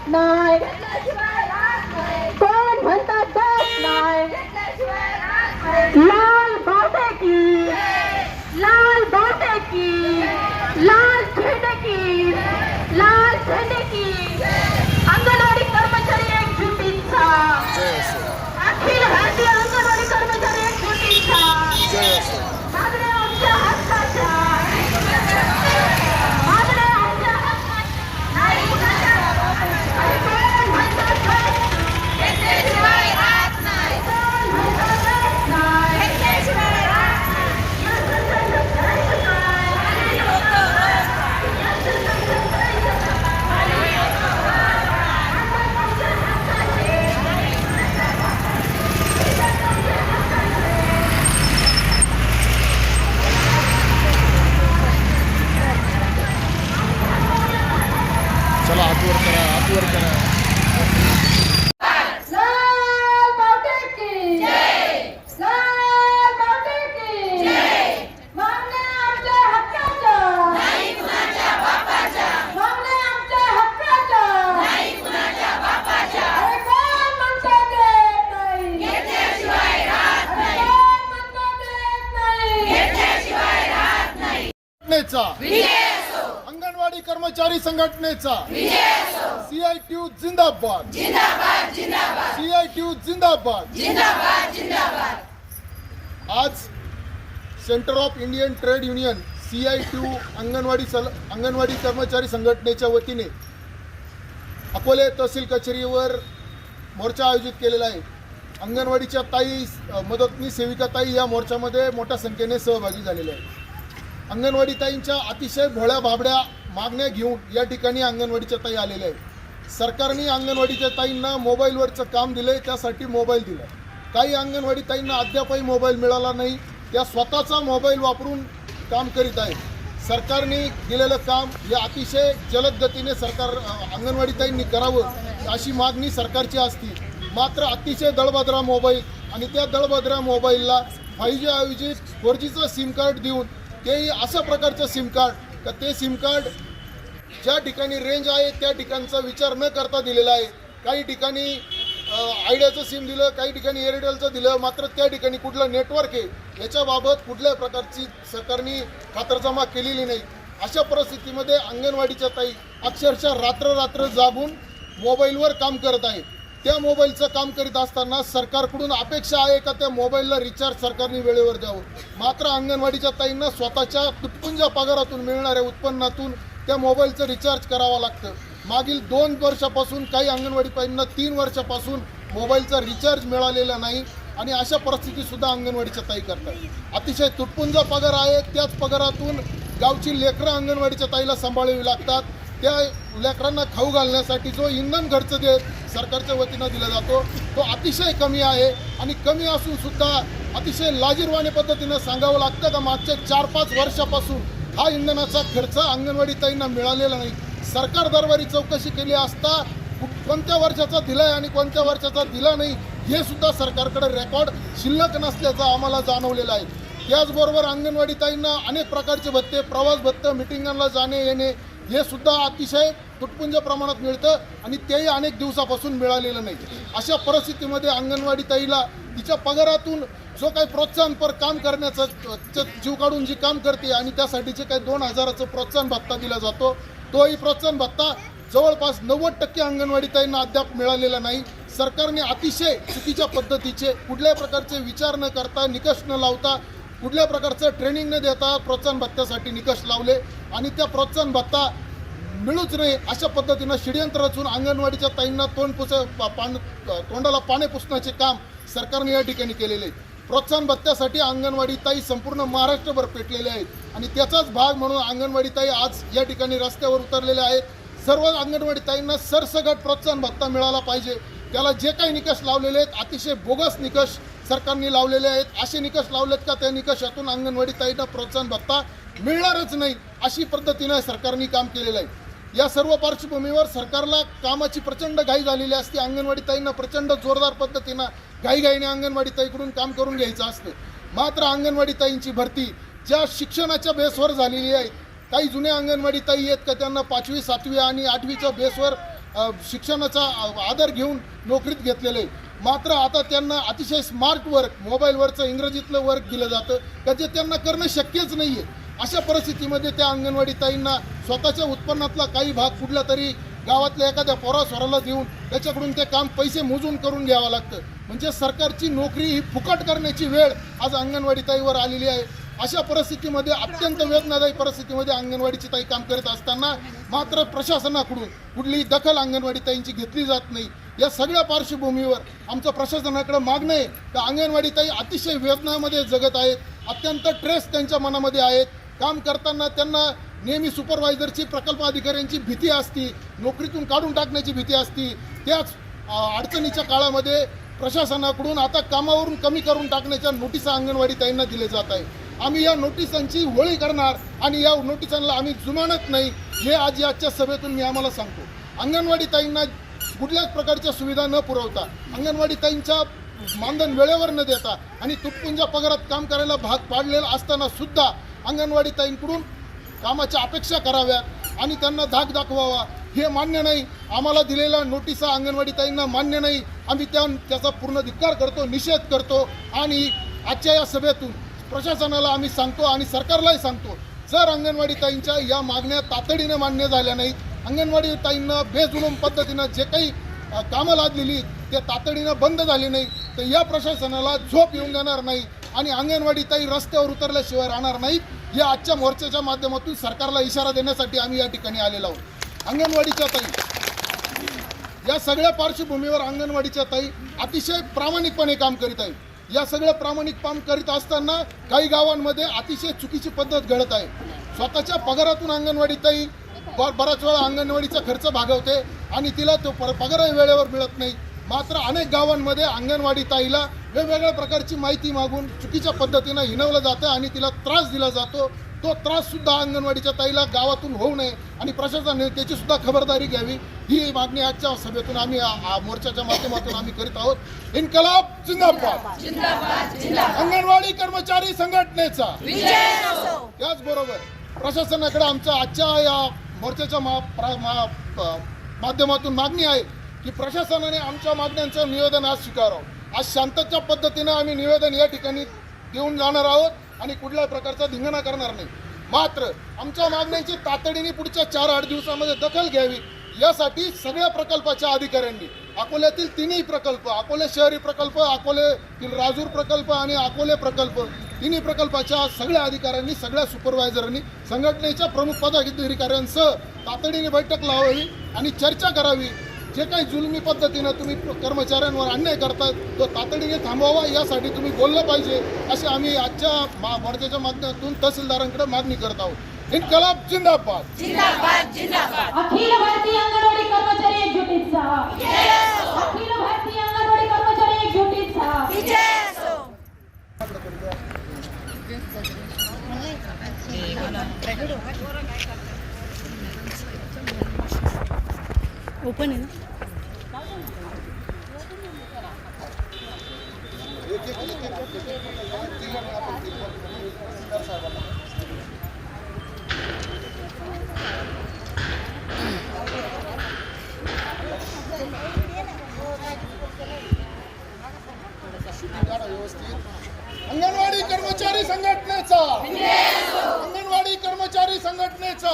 देत नाही, कोण म्हणतात देत नाही, लाल बावटे की, लाल बावटे की, लाल झेंडे की, लाल झेंडे की, अंगणवाडी कर्मचारी एकजुटीचा, अखिल भारतीय अंगणवाडी कर्मचारी एकजुटीचा, मागण्या आमच्या हक्काच्या, मागण्या आमच्या हक्काच्या, नाही कुणाच्या, आणि कोण म्हणतात घेतल्याशिवाय राहत नाही, कोण म्हणतात देत नाही, घेतल्याशिवाय राहत नाही, या संघर्ष करायचं काय, आणि होतं काय, या संघर्ष करायचं काय, आणि होतं काय, आपण आमच्या हक्काचे, चला हात वर करा, हात वर करा. लाल बावटे की जय, लाल बावटे की जय, मागण्या आमच्या हक्काच्या, नाही कुणाच्या बापाच्या, मागण्या आमच्या हक्काच्या, नाही कुणाच्या बापाच्या, अरे कोण म्हणतं देत नाही, घेतल्याशिवाय राहत नाही, कोण म्हणतं देत नाही, घेतल्याशिवाय राहत नाही, संघटनेचा विजय असो, अंगणवाडी कर्मचारी संघटनेचा विजय असो, CITU जिंदाबाद, जिंदाबाद जिंदाबाद, CITU जिंदाबाद. जिंदाबाद जिंदाबाद. आज centre of Indian trade union CITU anganwadi कर्मचारी संघटनेच्या वतीने अकोले तहसील कचेरीवर मोर्चा आयोजित केलेला आहे. अंगणवाडीच्या ताई, मदतनीस सेविका ताई या मोर्चामध्ये मोठ्या संख्येने सहभागी झालेल्या आहेत. अंगणवाडी ताईंच्या अतिशय भोळ्या भाबड्या मागण्या घेऊन या ठिकाणी अंगणवाडीच्या ताई आलेल्या आहेत. सरकारने अंगणवाडीच्या ताईंना मोबाईलवरचं काम दिलंय, त्यासाठी मोबाईल दिला. काही अंगणवाडी ताईंना अद्यापही मोबाईल मिळाला नाही, त्या स्वतःचा मोबाईल वापरून काम करीत आहेत. सरकारने दिलेलं काम हे अतिशय जलद गतीने अंगणवाडी ताईंनी करावं अशी मागणी सरकारची असती. मात्र अतिशय दळभद्रा मोबाईल आणि त्या दळभद्रा मोबाईलला 5G ऐवजी 4Gचं सिम कार्ड देऊन, तेही अशा प्रकारचं सिम कार्ड का ते सिम कार्ड ज्या ठिकाणी रेंज आहे त्या ठिकाणचा विचार न करता दिलेला आहे. काही ठिकाणी आयडियाचं सिम दिलं, काही ठिकाणी एअरटेलचं दिलं, मात्र त्या ठिकाणी कुठलं नेटवर्क आहे याच्याबाबत कुठल्याही प्रकारची सरकारने खातरजमा केलेली नाही. अशा परिस्थितीमध्ये अंगणवाडीच्या ताई अक्षरशः रात्र जागून मोबाईलवर काम करत आहेत. त्या मोबाईलचं काम करीत असताना सरकारकडून अपेक्षा आहे का त्या मोबाईलला रिचार्ज सरकारने वेळेवर द्यावं. मात्र अंगणवाडीच्या ताईंना स्वतःच्या तुटपुंजा पगारातून मिळणाऱ्या उत्पन्नातून त्या मोबाईलचं रिचार्ज करावं लागतं. मागील 2 वर्षापासून, काही अंगणवाडी ताईंना 3 वर्षापासून मोबाईलचा रिचार्ज मिळालेला नाही आणि अशा परिस्थितीसुद्धा अंगणवाडीच्या ताई करतात. अतिशय तुटपुंजा पगार आहे, त्याच पगारातून गावची लेकरं अंगणवाडीच्या ताईला सांभाळावी लागतात. त्या लेकरांना खाऊ घालण्यासाठी जो इंधन खर्च सरकारच्या वतीनं दिला जातो तो अतिशय कमी आहे. आणि कमी असून सुद्धा अतिशय लाजिरवाणी पद्धतीनं सांगावं लागतं का मागच्या 4-5 वर्षापासून हा इंधनाचा खर्च अंगणवाडी ताईंना मिळालेला नाही. सरकार दरबारी चौकशी केली असता कोणत्या वर्षाचा दिलाय आणि कोणत्या वर्षाचा दिला नाही हे सुद्धा सरकारकडे रेकॉर्ड शिल्लक नसल्याचं आम्हाला जाणवलेलं आहे. त्याचबरोबर अंगणवाडी ताईंना अनेक प्रकारचे भत्ते, प्रवास भत्ते, मिटिंगांना जाणे येणे हे सुद्धा अतिशय तुटपुंज प्रमाणात मिळतं आणि तेही अनेक दिवसापासून मिळालेलं नाही. अशा परिस्थितीमध्ये अंगणवाडी ताईला तिच्या पगारातून जो काही प्रोत्साहनपर काम करण्याचं जीव काढून जी काम करते आणि त्यासाठीचे काही 2,000चं प्रोत्साहन भत्ता दिला जातो, तोही प्रोत्साहन भत्ता जवळपास 90% अंगणवाडी ताईंना अद्याप मिळालेला नाही. सरकारने अतिशय चुकीच्या पद्धतीचे कुठल्याही प्रकारचे विचार न करता, निकष न लावता, कुठल्या प्रकारचं ट्रेनिंग न देता प्रोत्साहन भत्त्यासाठी निकष लावले आणि त्या प्रोत्साहन भत्ता मिळूच नाही अशा पद्धतीनं षडयंत्र रचून अंगणवाडीच्या ताईंना तोंडाला पाने पुसण्याचे काम सरकारने या ठिकाणी केलेले आहे. प्रोत्साहन भत्त्यासाठी अंगणवाडी ताई संपूर्ण महाराष्ट्रभर पेटलेले आहेत आणि त्याचाच भाग म्हणून अंगणवाडी ताई आज या ठिकाणी रस्त्यावर उतरलेले आहेत. सर्व अंगणवाडी ताईंना सरसकट प्रोत्साहन भत्ता मिळाला पाहिजे. त्याला जे काही निकष लावलेले आहेत अतिशय बोगस निकष सरकारने लावलेले आहेत. असे निकष लावलेत का त्या निकषातून अंगणवाडी ताईंना प्रोत्साहन भत्ता मिळणारच नाही अशी पद्धतीने सरकारने काम केलेलं आहे. या सर्व पार्श्वभूमीवर सरकारला कामाची प्रचंड घाई झालेली असते. अंगणवाडी ताईंना प्रचंड जोरदार पद्धतीनं घाईघाईने अंगणवाडी ताईकडून काम करून घ्यायचं असतं. मात्र अंगणवाडी ताईंची भरती ज्या शिक्षणाच्या बेसवर झालेली आहे, काही जुन्या अंगणवाडी ताई आहेत का त्यांना 5वी 7वी आणि 8वीच्या बेसवर शिक्षणाचा आदर घेऊन नोकरीत घेतलेले. मात्र आता त्यांना अतिशय स्मार्ट वर्क, मोबाईलवरचं इंग्रजीतलं वर्क दिलं जातं का जे त्यांना करणं शक्यच नाही आहे. अशा परिस्थितीमध्ये त्या अंगणवाडी ताईंना स्वतःच्या उत्पन्नातला काही भाग कुठल्या तरी गावातल्या एखाद्या पोरास्वराला देऊन त्याच्याकडून ते काम पैसे मोजून करून घ्यावं लागतं. म्हणजे सरकारची नोकरी ही फुकट करण्याची वेळ आज अंगणवाडी ताईवर आलेली आहे. अशा परिस्थितीमध्ये, अत्यंत वेदनादायी परिस्थितीमध्ये अंगणवाडीची ताई काम करत असताना मात्र प्रशासनाकडून कुठलीही दखल अंगणवाडी ताईंची घेतली जात नाही. या सगळ्या पार्श्वभूमीवर आमचं प्रशासनाकडे मागणं आहे की अंगणवाडी ताई अतिशय वेदनामध्ये जगत आहेत. अत्यंत ट्रेस त्यांच्या मनामध्ये आहेत. काम करताना त्यांना नेहमी सुपरवायझरची, प्रकल्प अधिकाऱ्यांची भीती असती, नोकरीतून काढून टाकण्याची भीती असती. त्याच अडचणीच्या काळामध्ये प्रशासनाकडून आता कामावरून कमी करून टाकण्याच्या नोटिसा अंगणवाडी ताईंना दिल्या जात आहे. आम्ही या नोटिसांची होळी करणार आणि या नोटिसांना आम्ही जुमानत नाही, हे आज आजच्या सभेतून मी आम्हाला सांगतो. अंगणवाडी ताईंना कुठल्याच प्रकारच्या सुविधा न पुरवता, अंगणवाडी ताईंच्या मानधन वेळेवर न देता आणि तुटपुंजा पगारात काम करायला भाग पाडलेला असताना सुद्धा अंगणवाडी ताईंकडून कामाच्या अपेक्षा कराव्यात आणि त्यांना धाक दाखवावा, हे मान्य नाही. आम्हाला दिलेल्या नोटिसा अंगणवाडी ताईंना मान्य नाही. आम्ही त्याचा पूर्ण धिक्कार करतो, निषेध करतो आणि आजच्या या सभेतून प्रशासनाला आम्ही सांगतो आणि सरकारलाही सांगतो, जर अंगणवाडी ताईंच्या या मागण्या तातडीने मान्य झाल्या नाहीत, अंगणवाडी ताईंना बेजुलूम पद्धतीनं जे काही कामं लादलेली ते तातडीनं बंद झाली नाही तर या प्रशासनाला झोप येऊन देणार नाही आणि अंगणवाडी ताई रस्त्यावर उतरल्याशिवाय राहणार नाहीत. या आजच्या मोर्चाच्या माध्यमातून सरकारला इशारा देण्यासाठी आम्ही या ठिकाणी आलेलो आहोत. अंगणवाडीच्या ताई, या सगळ्या पार्श्वभूमीवर अंगणवाडीच्या ताई अतिशय प्रामाणिकपणे काम करीत आहेत. या सगळं प्रामाणिक काम करीत असताना काही गावांमध्ये अतिशय चुकीची पद्धत घडत आहे. स्वतःच्या पगारातून अंगणवाडी ताई बराच वेळा अंगणवाडीचा खर्च भागवते आणि तिला तो पगारही वेळेवर मिळत नाही. मात्र अनेक गावांमध्ये अंगणवाडी ताईला वेगवेगळ्या प्रकारची माहिती मागून चुकीच्या पद्धतीनं हिणवलं जातं आणि तिला त्रास दिला जातो. तो त्राससुद्धा अंगणवाडीच्या ताईला गावातून होऊ नये आणि प्रशासनाने त्याची सुद्धा खबरदारी घ्यावी, ही मागणी आजच्या सभेतून आम्ही मोर्चाच्या माध्यमातून आम्ही करीत आहोत. इन्कलाब जिंदाबाद, अंगणवाडी कर्मचारी संघटनेचा. त्याचबरोबर प्रशासनाकडे आमच्या आजच्या या मोर्चाच्या माध्यमातून मागणी आहे की प्रशासनाने आमच्या मागण्यांचं निवेदन आज स्वीकारावं. आज शांततेच्या पद्धतीनं आम्ही निवेदन या ठिकाणी देऊन जाणार आहोत आणि कुठल्याही प्रकारचा धिंगाणा करणार नाही. मात्र आमच्या मागण्यांची तातडीने पुढच्या 4-8 दिवसामध्ये दखल घ्यावी, यासाठी सगळ्या प्रकल्पाच्या अधिकाऱ्यांनी, अकोल्यातील तिन्ही प्रकल्प, अकोले शहरी प्रकल्प, अकोलेतील राजूर प्रकल्प आणि अकोले प्रकल्प, तिन्ही प्रकल्पाच्या सगळ्या अधिकाऱ्यांनी, सगळ्या सुपरवायझरांनी संघटनेच्या प्रमुख पदाधिकाऱ्यांसह तातडीने बैठक लावावी आणि चर्चा करावी. जे काही जुलमी पद्धतीनं तुम्ही कर्मचाऱ्यांवर अन्याय करतात तो तातडीने थांबवावा, यासाठी तुम्ही बोललं पाहिजे, असे आम्ही आजच्या मोर्चाच्या माध्यमातून तहसीलदारांकडे मागणी करत आहोत. इन्कलाब जिंदाबाद, जिंदाबाद, जिंदाबाद. अखिल भारतीय अंगणवाडी कर्मचारी एकजुटीचा, अखिल भारतीय अंगणवाडी कर्मचारी एकजुटीचा. ओपन आहे ना. अंगणवाडी कर्मचारी संघटनेचा, अंगणवाडी कर्मचारी संघटनेचा